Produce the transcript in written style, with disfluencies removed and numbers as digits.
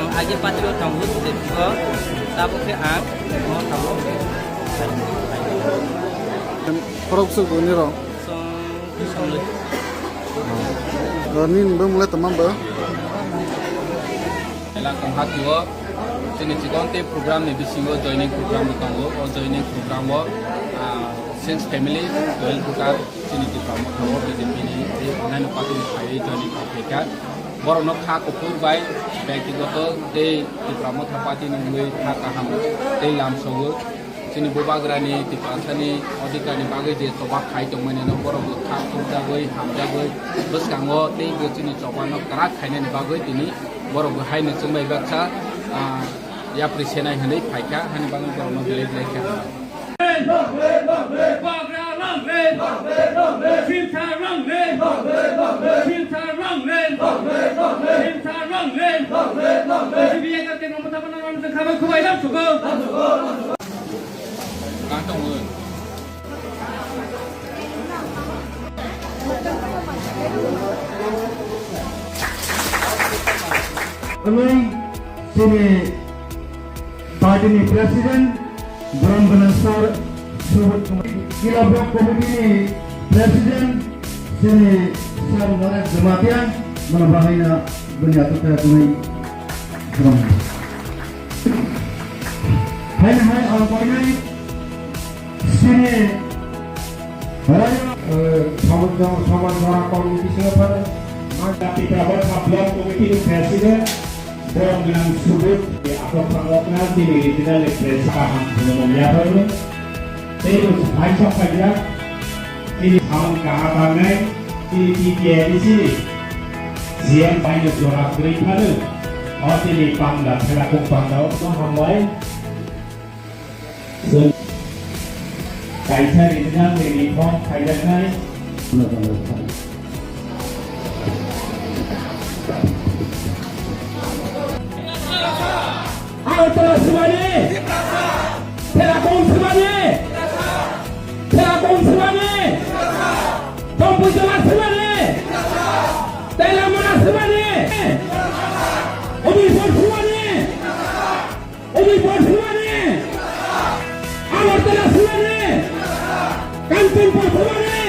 ang agi Pradyot tanggut deko tabu ke ang mo tabu Korupsi guni ro. song le Nin ba mulai tamam ba? Thelakung hatiwo sini cikonte program ni bisingo joining program bukango o joining program wo since family 12 bukar sini Tipra Motha wo bini nanu pati khai joining apeka borno kha kopur bai ব্যক্তিগত dei Tipra Motha pati ni mui kha kaham dei lam sogo sini bobagrani tipansani odikani bagai je toba khai tongmani no borok kha kumjagoi hamjagoi boskango dei go sini chobano karak khaine ni bagai tini borok haine chumbai baksa ya presena hene phaika hani bangun borno bele bele kha Kantong Kami sini parti ni presiden Bikram Banasar Sobat Kila Blok Komiti ni presiden sini Sar Monet Jematian menambahnya benda kita kami Bikram. Hai orang partai sini raya sama komiti siapa? Maka Tipra Motha Blok Komiti presiden Bikram dengan sudut di aktor panggilan di tidak lekres paham umumnya baru. Terus banyak saja ini tahun kehatannya ini di sini. Siang banyak jorak berikan. Oh ini panggilan Thelakung Bazar Muhammad. Kaitan dengan uniform kaitannya. Telah semuanya, Thelakung semuanya, Thelakung semuanya, komputer semuanya, Thelakung semuanya, uniform semuanya, uniform semuanya, awak telah semuanya, kantin pun semuanya.